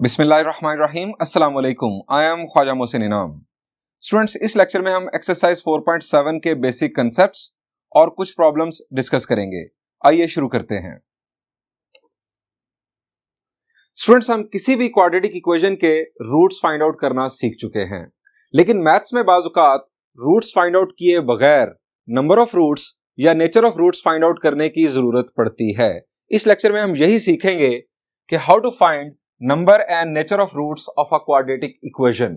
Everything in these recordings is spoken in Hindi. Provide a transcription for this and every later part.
बिस्मिल्लाहिर्रहमानिर्रहीम अस्सलाम वालेकुम। आई एम ख्वाजा मोहसिन इनाम। स्टूडेंट्स, इस लेक्चर में हम एक्सरसाइज 4.7 के बेसिक कंसेप्ट्स और कुछ प्रॉब्लम्स डिस्कस करेंगे। आइए शुरू करते हैं। स्टूडेंट्स, हम किसी भी क्वाड्रेटिक इक्वेशन के रूट्स फाइंड आउट करना सीख चुके हैं, लेकिन मैथ्स में बाज़ औक़ात रूट्स फाइंड आउट किए बगैर नंबर ऑफ रूट्स या nature of roots find out करने की जरूरत पड़ती है। इस लेक्चर में हम यही सीखेंगे कि how to find number and nature of roots of a quadratic equation.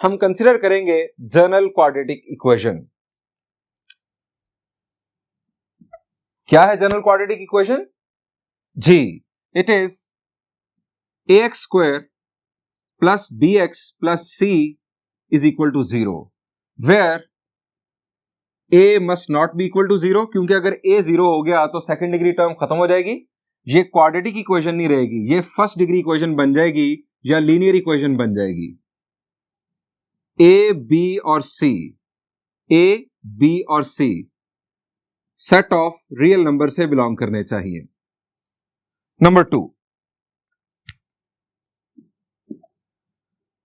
हम कंसीडर करेंगे जनरल क्वाड्रेटिक इक्वेशन। क्या है जनरल क्वाड्रेटिक इक्वेशन? जी, it is ax square plus bx plus c is equal to 0, where a must not be equal to 0, क्योंकि अगर a 0 हो गया तो सेकेंड डिग्री टर्म खत्म हो जाएगी, ये क्वाड्रेटिक इक्वेशन नहीं रहेगी, ये फर्स्ट डिग्री इक्वेशन बन जाएगी या लीनियर इक्वेशन बन जाएगी। a, b और c, a, b और c set of real number से बिलोंग करने चाहिए। नंबर 2,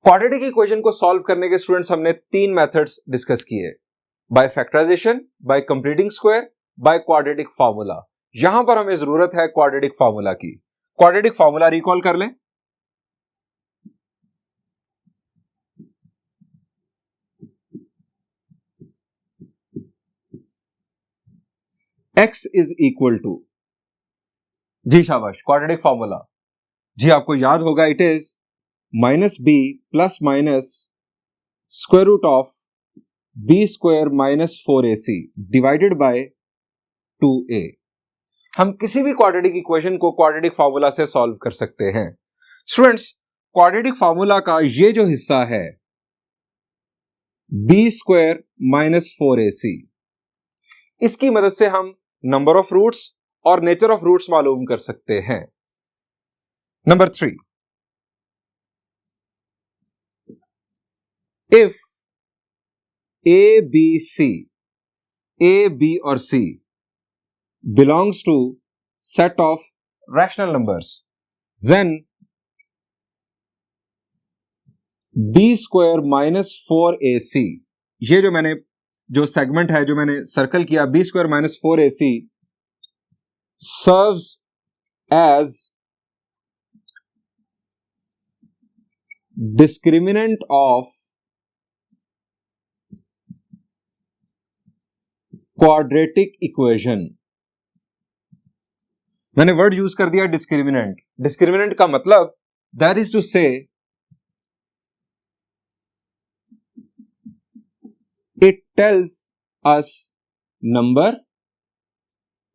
क्वाड्रेटिक इक्वेशन को सॉल्व करने के स्टूडेंट्स हमने 3 मेथड्स डिस्कस किए, by factorisation, by completing square, by quadratic formula. यहां पर हमें जरूरत है क्वाड्रेटिक फार्मूला की। क्वाड्रेटिक फार्मूला रिकॉल कर लें। x इज इक्वल टू, जी शाबाश, क्वाड्रेटिक फार्मूला जी आपको याद होगा, it is -b plus minus square root of b square minus 4ac divided by 2a। हम किसी भी क्वाड्रेटिक इक्वेशन को क्वाड्रेटिक फार्मूला से सॉल्व कर सकते हैं। स्टूडेंट्स, क्वाड्रेटिक फार्मूला का ये जो हिस्सा है b स्क्वायर माइनस 4ac, इसकी मदद से हम नंबर ऑफ रूट्स और नेचर ऑफ रूट्स मालूम कर सकते हैं। Number 3, if a b c, a b और c belongs to set of rational numbers, then b square minus 4ac, ये जो सेगमेंट है, जो मैंने सर्कल किया, b square minus 4ac serves as discriminant of quadratic equation। मैंने वर्ड यूज कर दिया डिस्क्रिमिनेंट। डिस्क्रिमिनेंट का मतलब that is to say it tells us number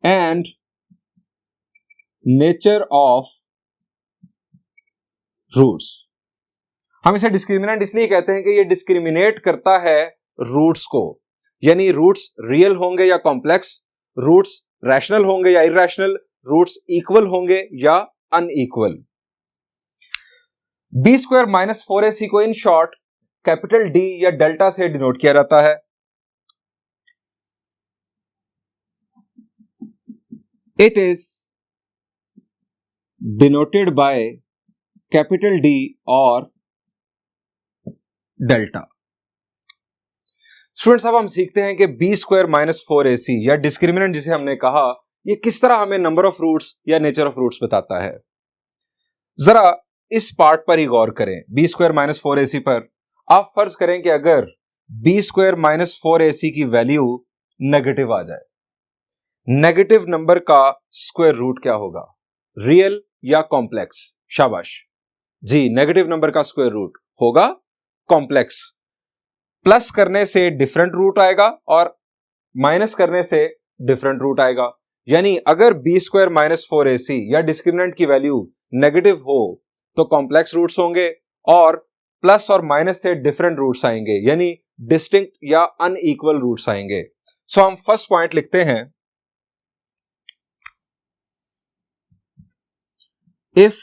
and nature of roots. हम इसे डिस्क्रिमिनेंट इसलिए कहते हैं कि ये डिस्क्रिमिनेट करता है रूट्स को, यानी रूट्स रियल होंगे या कॉम्प्लेक्स, रूट्स रैशनल होंगे या इरैशनल, रूट्स इक्वल होंगे या unequal. b square minus 4ac को इन शॉर्ट कैपिटल D या डेल्टा से डिनोट किया जाता है। It is denoted by capital D और डेल्टा। स्टूडेंट्स, अब हम सीखते हैं कि b स्क्वायर माइनस 4ac या डिस्क्रिमिनेंट जिसे हमने कहा, ये किस तरह हमें नंबर ऑफ रूट्स या नेचर ऑफ रूट्स बताता है। जरा इस पार्ट पर ही गौर करें, b स्क्वायर माइनस 4ac पर। आप फर्ज करें कि अगर b स्क्वायर माइनस 4ac की वैल्यू नेगेटिव आ जाए, नेगेटिव नंबर का स्क्वायर रूट क्या होगा, रियल या कॉम्प्लेक्स? शाबाश जी, नेगेटिव नंबर का स्क्वायर रूट होगा कॉम्प्लेक्स। प्लस करने से डिफरेंट रूट आएगा और माइनस करने से डिफरेंट रूट आएगा। यानी अगर b स्क्वायर माइनस 4ac या डिस्क्रिमिनेंट की वैल्यू नेगेटिव हो तो कॉम्प्लेक्स रूट्स होंगे, और प्लस और माइनस से डिफरेंट रूट्स आएंगे, यानी डिस्टिंक्ट या अनइक्वल रूट्स आएंगे। सो हम फर्स्ट पॉइंट लिखते हैं, if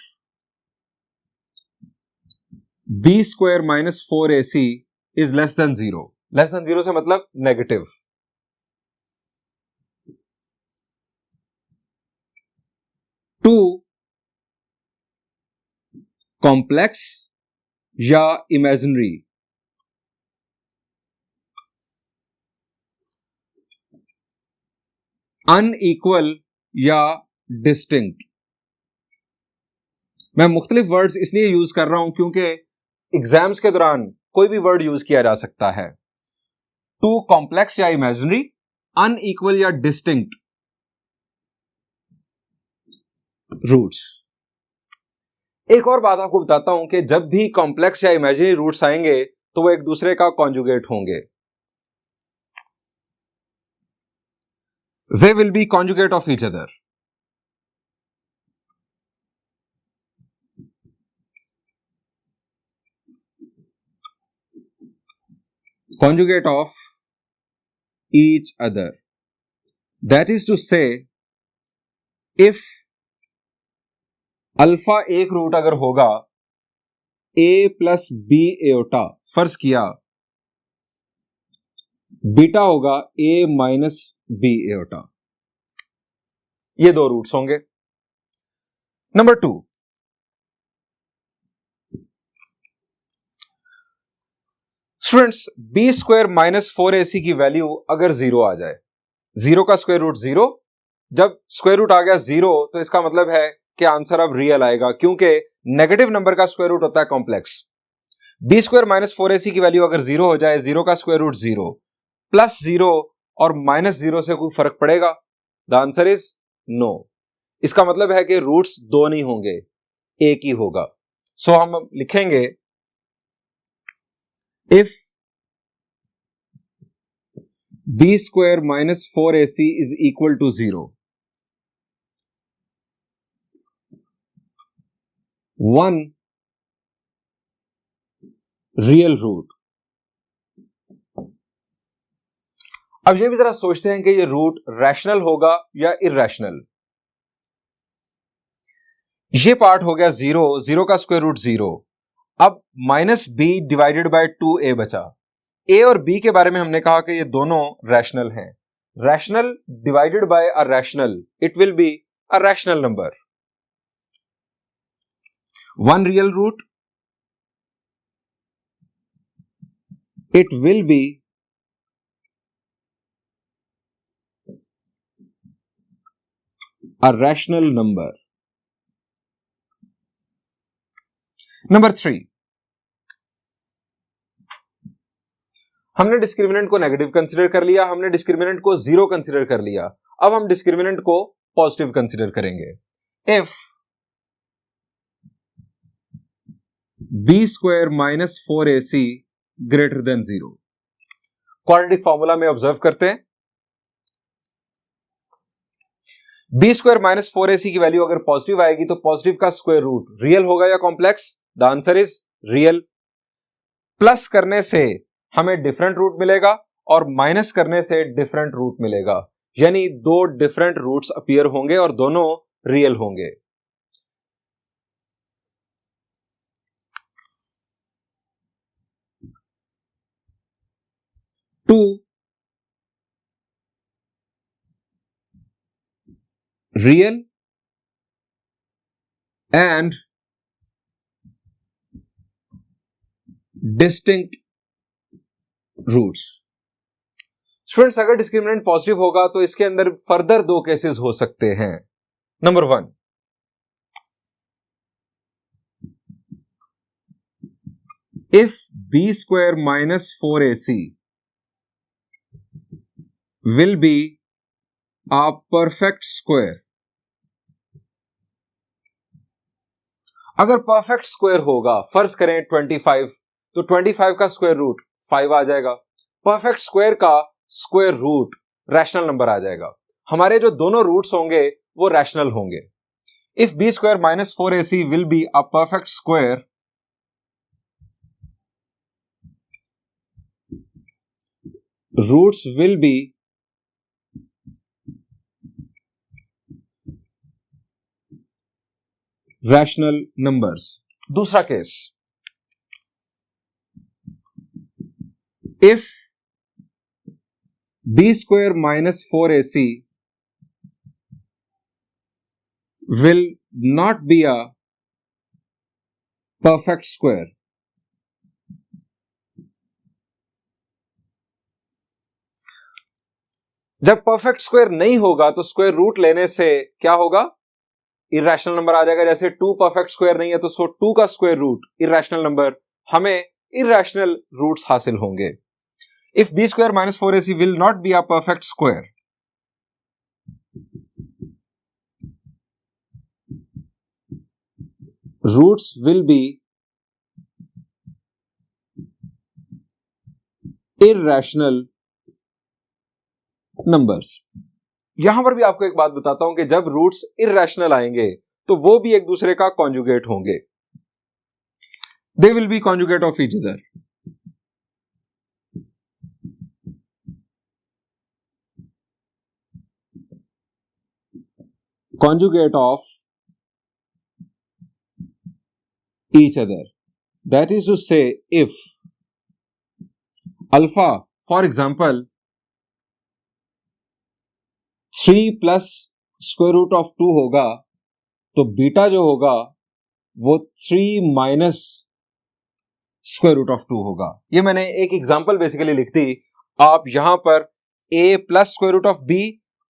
b square minus 4ac is less than 0। Less than 0 से मतलब नेगेटिव। टू कॉम्प्लेक्स या इमेजिनरी? अनइक्वल या डिस्टिंक्ट? मैं मुख्तलिफ वर्ड्स इसलिए यूज कर रहा हूं क्योंकि एग्जाम्स के दौरान कोई भी वर्ड यूज किया जा सकता है। टू कॉम्प्लेक्स या इमेजिनरी, अनइक्वल या डिस्टिंक्ट रूट्स। एक और बात आपको बताता हूं कि जब भी कॉम्प्लेक्स या इमेजिनरी रूट्स आएंगे तो वो एक दूसरे का कॉन्जुगेट होंगे। They will be conjugate of each other. Conjugate of each other. That is to say, if alpha एक रूट अगर होगा a प्लस बी एओटा, फर्ज किया बीटा होगा a माइनस बी एओटा, ये दो रूट्स होंगे। Number 2, students, B square minus 4ac की वैल्यू अगर 0 आ जाए, 0 का स्क्वायर रूट 0, जब स्क्वायर रूट आ गया 0 तो इसका मतलब है कि आंसर अब रियल आएगा, क्योंकि नेगेटिव नंबर का स्क्वायर रूट होता है complex. B square minus 4ac की वैल्यू अगर 0 हो जाए, 0 का स्क्वायर रूट 0, प्लस 0 और माइनस 0 से कोई फर्क पड़ेगा? The answer is no. इसका मतलब है कि रूट्स दो नहीं होंगे, एक ही होगा। सो हम लिखेंगे if B square minus 4ac is equal to 0, 1 real root. अब ये भी जरा सोचते हैं कि ये रूट रैशनल होगा या इरैशनल। ये पार्ट हो गया 0, 0 का स्क्वायर रूट 0, अब minus B divided by 2a बचा। a और b के बारे में हमने कहा कि ये दोनों रैशनल हैं। Rational divided by a rational, it will be a rational number. 1 real root, it will be a rational number. Number 3, हमने डिस्क्रिमिनेंट को नेगेटिव कंसीडर कर लिया, हमने डिस्क्रिमिनेंट को 0 कंसीडर कर लिया, अब हम डिस्क्रिमिनेंट को पॉजिटिव कंसीडर करेंगे। If B square minus 4ac greater than 0, quadratic formula में ऑब्जर्व करते हैं। बी स्क्वायर माइनस 4ac की वैल्यू अगर पॉजिटिव आएगी तो पॉजिटिव का स्क्वायर रूट रियल होगा या complex? The answer is real. Plus करने से हमें डिफरेंट रूट मिलेगा और माइनस करने से डिफरेंट रूट मिलेगा, यानी दो डिफरेंट रूट्स अपीयर होंगे और दोनों रियल होंगे। Two real and distinct roots. Students, अगर डिस्क्रिमिनेंट पॉजिटिव होगा तो इसके अंदर फर्दर दो केसेस हो सकते हैं। Number 1, if B square minus 4ac will be a perfect square. अगर परफेक्ट स्क्वायर होगा, फर्ज करें 25, तो 25 का स्क्वायर रूट 5 आ जाएगा। परफेक्ट स्क्वायर का स्क्वायर रूट रैशनल नंबर आ जाएगा। हमारे जो दोनों रूट्स होंगे वो रैशनल होंगे। If B square minus 4ac will be a perfect square, roots will be rational numbers. दूसरा case, if B square minus 4ac will not be a perfect square. जब परफेक्ट स्क्वायर नहीं होगा तो स्क्वायर रूट लेने से क्या होगा? इरेशनल नंबर आ जाएगा। जैसे 2 परफेक्ट स्क्वायर नहीं है तो 2 का स्क्वायर रूट इरेशनल नंबर, हमें इरेशनल रूट्स हासिल होंगे। If b square minus 4ac will not be a perfect square, roots will be irrational numbers. यहां पर भी आपको एक बात बताता हूं कि जब रूट्स इरेशनल आएंगे तो वो भी एक दूसरे का कॉन्जुगेट होंगे। They will be conjugate of each other. Conjugate of each other. That is to say, if alpha, for example, 3 plus square root of 2 होगा तो बीटा जो होगा वो 3 माइनस स्क्वायर रूट ऑफ 2 होगा। ये मैंने एक एग्जांपल बेसिकली लिख दी। आप यहां पर a plus square root of b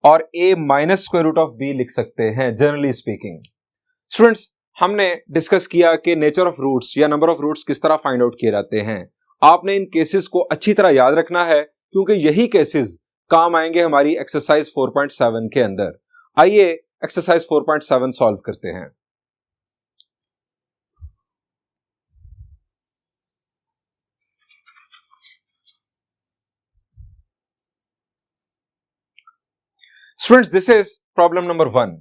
और a minus square root of b लिख सकते हैं जनरली स्पीकिंग। स्टूडेंट्स, हमने डिस्कस किया कि नेचर ऑफ रूट्स या नंबर ऑफ रूट्स किस तरह फाइंड आउट किए जाते हैं। आपने इन केसेस को अच्छी तरह याद रखना है क्योंकि यही केसेस काम आएंगे हमारी एक्सरसाइज 4.7 के अंदर। आइए एक्सरसाइज 4.7 सॉल्व करते हैं। Students, this is problem number 1.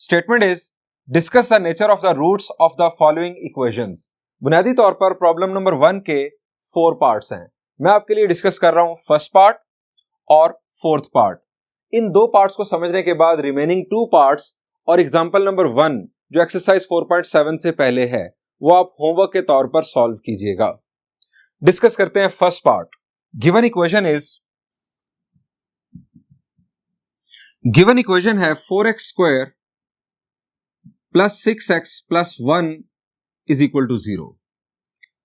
Statement is discuss the nature of the roots of the following equations. बुनियादी तौर पर प्रॉब्लम नंबर 1 के 4 पार्ट्स हैं। मैं आपके लिए डिस्कस कर रहा हूं फर्स्ट पार्ट और फोर्थ पार्ट। इन 2 पार्ट्स को समझने के बाद रिमेनिंग 2 पार्ट्स और एग्जांपल नंबर 1 जो एक्सरसाइज 4.7 से पहले है वो आप होमवर्क के तौर पर सॉल्व कीजिएगा। डिस्कस करते हैं first part. Given equation is, given equation है 4x square plus 6x plus 1 is equal to 0।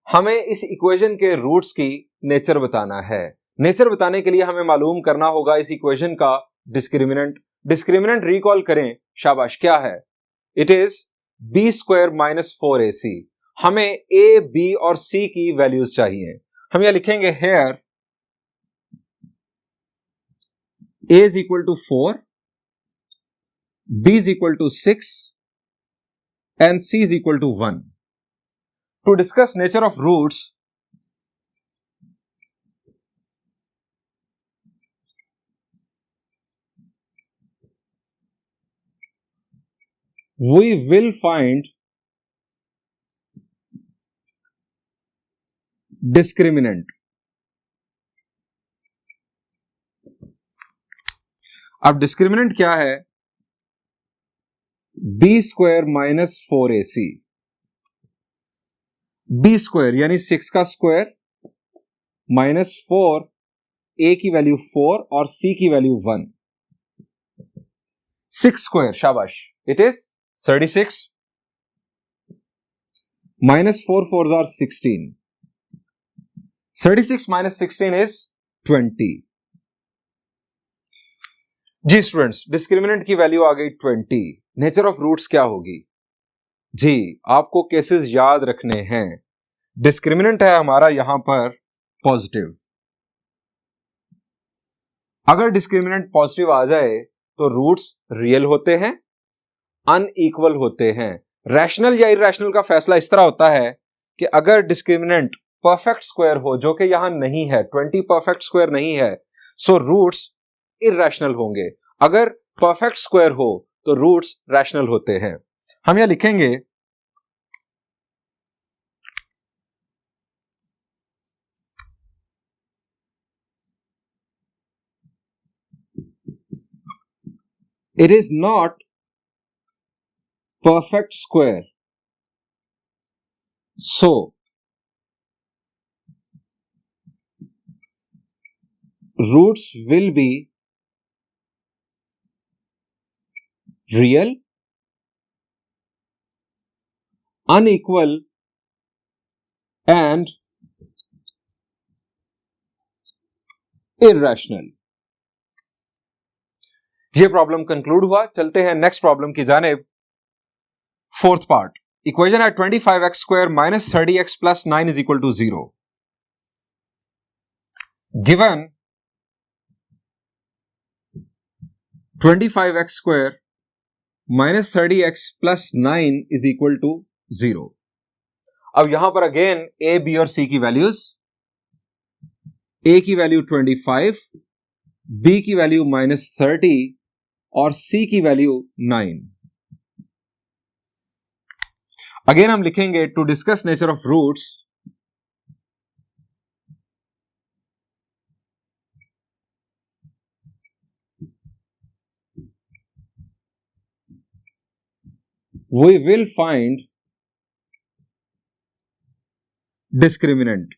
हमें इस इक्वेशन के रूट्स की नेचर बताना है। नेचर बताने के लिए हमें मालूम करना होगा इस इक्वेशन का डिस्क्रिमिनेंट। डिस्क्रिमिनेंट रिकॉल करें, शाबाश, क्या है? It is b square minus 4ac। हमें a, b और c की वैल्यूज चाहिए। हम यह लिखेंगे hair a is equal to 4, b is equal to 6 and c is equal to 1. To discuss nature of roots, we will find discriminant. अब डिस्क्रिमिनेंट क्या है? b square minus 4ac। b square यानी 6 का स्क्वायर माइनस 4, a की वैल्यू 4 और c की वैल्यू 1। 6 स्क्वायर, शाबाश, it is 36 minus 4 4s are 16। 36 minus 16 is 20। जी स्टूडेंट्स, डिस्क्रिमिनेंट की वैल्यू आ गई 20। नेचर ऑफ रूट्स क्या होगी? जी, आपको केसेस याद रखने हैं। डिस्क्रिमिनेंट है हमारा यहां पर पॉजिटिव। अगर डिस्क्रिमिनेंट पॉजिटिव आ जाए तो रूट्स रियल होते हैं, अनइक्वल होते हैं। रैशनल या इरेशनल का फैसला इस तरह होता है कि अगर डिस्क्रिमिनेंट परफेक्ट स्क्वायर हो, जो कि यहां नहीं है, 20 परफेक्ट स्क्वायर नहीं है, सो रूट्स इरेशनल होंगे। अगर परफेक्ट स्क्वायर हो तो रूट्स रैशनल होते हैं। हम यह लिखेंगे it is not perfect square, so roots will be real, unequal and irrational. ये प्रॉब्लम कंक्लूड हुआ। चलते हैं नेक्स्ट प्रॉब्लम की जानिब। फोर्थ पार्ट, इक्वेशन है 25x² minus 30x plus 9 is equal to 0। Given 25x² minus 30x plus 9 is equal to 0। अब यहां पर अगेन ए, बी और सी की वैल्यूज, ए की वैल्यू 25, बी की वैल्यू माइनस 30 और सी की वैल्यू 9। अगेन हम लिखेंगे to discuss nature of roots, we will find discriminant।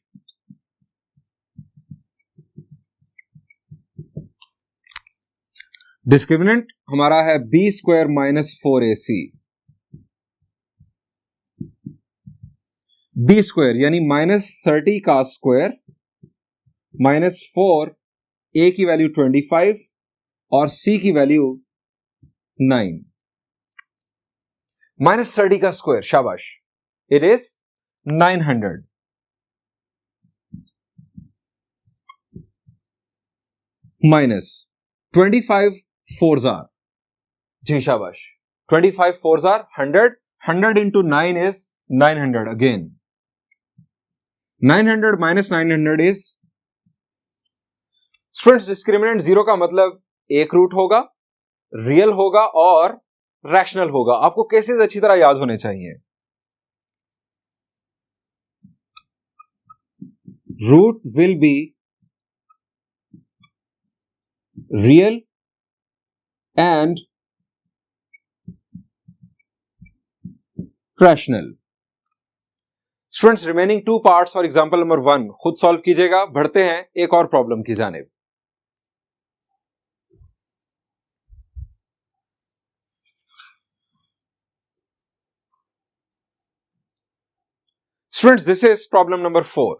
Discriminant हमारा है b² माइनस 4ac। b² यानी माइनस 30 का स्क्वायर माइनस 4, a की वैल्यू 25 और c की वैल्यू 9। माइनस 30 का स्क्वायर, शाबाश, it is 900। Minus 25 4s are, जी शाबाश, 25 4s are 100, 100 into 9 is 900 again। 900 minus 900 is, students discriminant 0 का मतलब एक रूट होगा, रियल होगा और रैशनल होगा। आपको केसेस अच्छी तरह याद होने चाहिए। Root will be real and rational. Students remaining 2 parts और एग्जांपल नंबर 1 खुद सॉल्व कीजिएगा। बढ़ते हैं एक और प्रॉब्लम की जानिब। Students, this is problem number 4.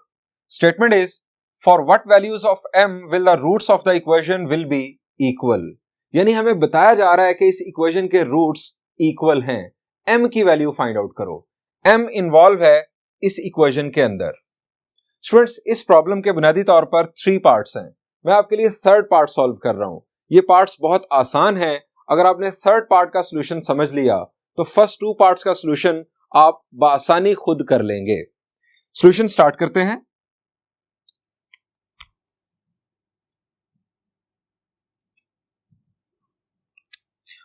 Statement is, for what values of m will the roots of the equation will be equal? यानी हमें बताया जा रहा है कि इस इक्वेशन के रूट्स इक्वल हैं। m की वैल्यू फाइंड आउट करो। m इन्वॉल्व है इस इक्वेशन के अंदर। स्टूडेंट्स, इस प्रॉब्लम के बुनियादी तौर पर 3 पार्ट्स हैं। मैं आपके लिए थर्ड पार्ट सॉल्व कर रहा हूं। ये पार्ट्स बहुत आसान हैं। अगर आपने थर्ड पार्ट का सोल्यूशन समझ लिया तो फर्स्ट 2 पार्ट्स का सोल्यूशन आप बआसानी खुद कर लेंगे। सॉल्यूशन स्टार्ट करते हैं।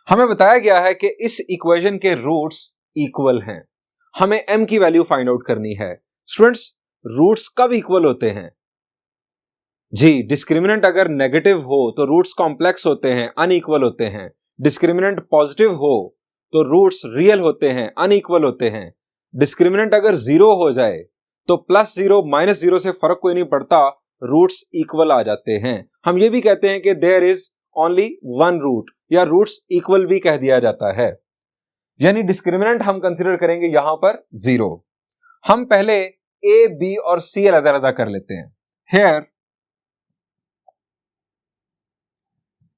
हमें बताया गया है कि इस इक्वेशन के रूट्स इक्वल हैं। हमें m की वैल्यू फाइंड आउट करनी है। स्टूडेंट्स, रूट्स कब इक्वल होते हैं? जी, डिस्क्रिमिनेंट अगर नेगेटिव हो तो रूट्स कॉम्प्लेक्स होते हैं, अनइक्वल होते हैं। डिस्क्रिमिनेंट पॉजिटिव हो तो रूट्स रियल होते हैं, अनइक्वल होते हैं। डिस्क्रिमिनेंट अगर 0 हो जाए तो +0 -0 से फर्क कोई नहीं पड़ता, रूट्स इक्वल आ जाते हैं। हम ये भी कहते हैं कि there is only one root, या रूट्स इक्वल भी कह दिया जाता है। यानी डिस्क्रिमिनेंट हम कंसीडर करेंगे यहां पर 0। हम पहले ए, बी और सी अलग-अलग कर लेते हैं। Here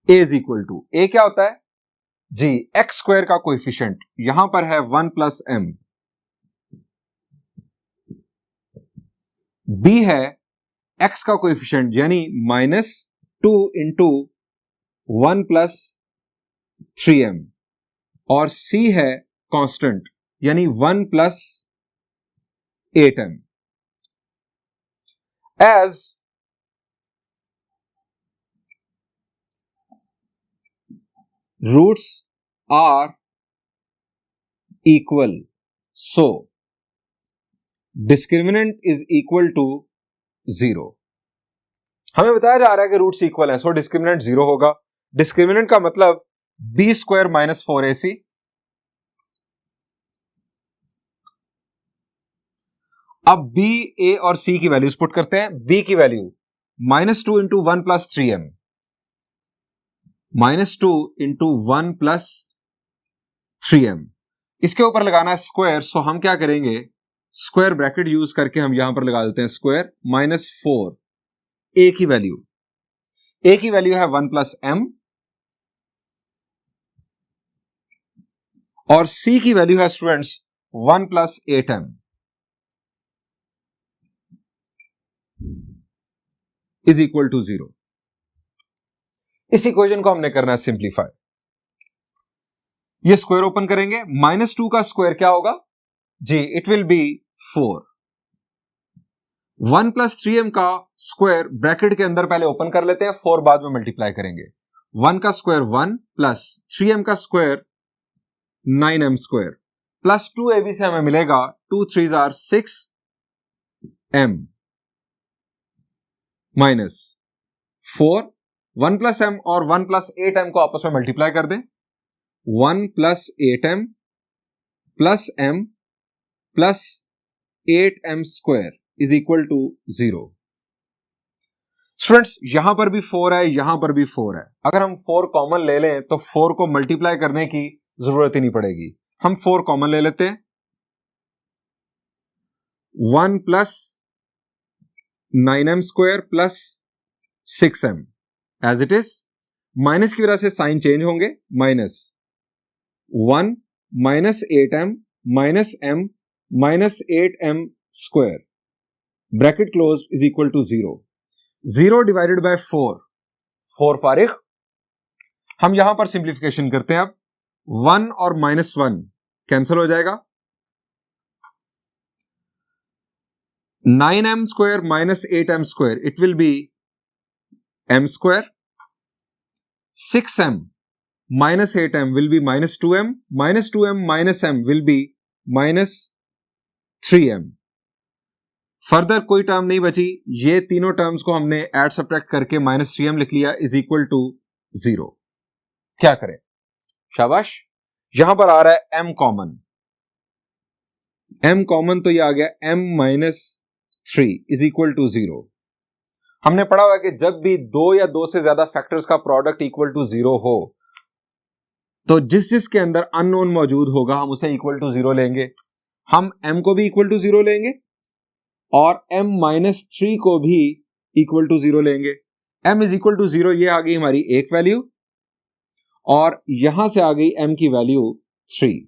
a is equal to, a क्या होता है जी, x² का कोएफिशिएंट, यहां पर है 1 + m। b है x का कोएफिशिएंट यानी -2 × 1 + 3m, और c है कांस्टेंट यानी 1 + 8m। As roots are equal, so discriminant is equal to 0। हमें बताया जा रहा है कि रूट्स इक्वल हैं, सो डिस्क्रिमिनेंट 0 होगा। डिस्क्रिमिनेंट का मतलब b² - 4ac। अब b, a और c की वैल्यूज पुट करते हैं। b की वैल्यू -2 × 1 + 3m, -2 × 1 + 3m। इसके ऊपर लगाना है स्क्वायर, सो हम क्या करेंगे, स्क्वायर ब्रैकेट यूज करके हम यहां पर लगा देते हैं स्क्वायर -4 ए की वैल्यू है 1 प्लस m और c की वैल्यू है students 1 plus 8m is equal to 0। इस इक्वेशन को हमने करना है सिंप्लीफाई। ये स्क्वायर ओपन करेंगे, -2 का स्क्वायर क्या होगा जी, it will be 4। 1 plus 3m का स्क्वायर ब्रैकेट के अंदर पहले ओपन कर लेते हैं, 4 बाद में मल्टीप्लाई करेंगे। 1 का स्क्वायर 1 प्लस 3m का square 9m square plus 2ab से हमें मिलेगा 2 3s are 6m minus 4 1 plus m और 1 प्लस 8m को आपस में मल्टीप्लाई कर दें। 1 plus 8m plus m plus 8m square is equal to 0। Students यहां पर भी 4 है, यहां पर भी 4 है। अगर हम 4 कॉमन ले लें तो 4 को मल्टीप्लाई करने की जरूरत ही नहीं पड़ेगी। हम 4 कॉमन ले लेते हैं। 1 plus 9m square plus 6m as it is. Minus की वजह से साइन चेंज होंगे, minus 1 minus 8m minus m minus 8m square bracket close is equal to 0। 0 divided by 4 फारिग। हम यहां पर सिंप्लीफिकेशन करते हैं। अब 1 और -1 कैंसिल हो जाएगा। 9m square minus 8m square it will B m square. 6m minus 8m will be minus 2m minus m will be minus 3m। Further कोई टर्म नहीं बची। ये तीनों टर्म्स को हमने ऐड सब्ट्रैक्ट करके -3m लिख लिया इज इक्वल टू 0। क्या करें? शाबाश। यहां पर आ रहा है m कॉमन। m कॉमन तो ये आ गया m minus 3 is equal to 0। हमने पढ़ा हुआ कि जब भी 2 या 2 से ज्यादा फैक्टर्स का प्रोडक्ट इक्वल टू 0 हो तो जिसके अंदर अननोन मौजूद होगा हम उसे इक्वल टू 0 लेंगे। हम m को भी इक्वल टू 0 लेंगे और m माइनस 3 को भी इक्वल टू 0 लेंगे। m इज इक्वल टू 0 ये आ गई हमारी एक वैल्यू और यहां से आ गई m की वैल्यू 3।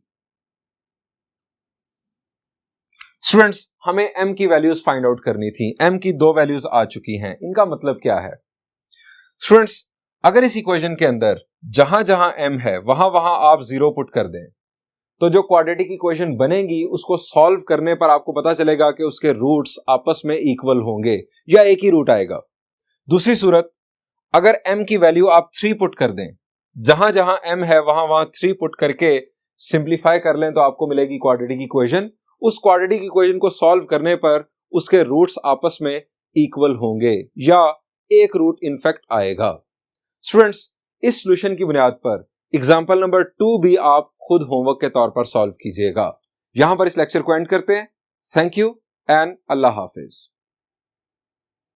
स्टूडेंट्स हमें m की वैल्यूज फाइंड आउट करनी थी। m की 2 वैल्यूज आ चुकी हैं। इनका मतलब क्या है? स्टूडेंट्स अगर इस इक्वेशन के अंदर जहां जहां m है वहां वहां आप 0 पुट कर दें तो जो क्वाड्रेटिक इक्वेशन बनेगी उसको सॉल्व करने पर आपको पता चलेगा कि उसके रूट्स आपस में इक्वल होंगे या एक ही रूट आएगा। दूसरी सूरत, अगर m की वैल्यू आप 3 पुट कर दें, जहां जहां m है वहां वहां 3 पुट करके सिंप्लीफाई कर लें तो आपको मिलेगी क्वाड्रेटिक इक्वेशन। उस क्वाड्रेटिक इक्वेशन को सॉल्व करने पर उसके रूट्स आपस में इक्वल होंगे या एक रूट इनफैक्ट आएगा। स्टूडेंट्स इस सॉल्यूशन की बुनियाद पर एग्जाम्पल नंबर 2 भी आप खुद होमवर्क के तौर पर सॉल्व कीजिएगा। यहां पर इस लेक्चर को एंड करते हैं। Thank you and Allah Hafiz.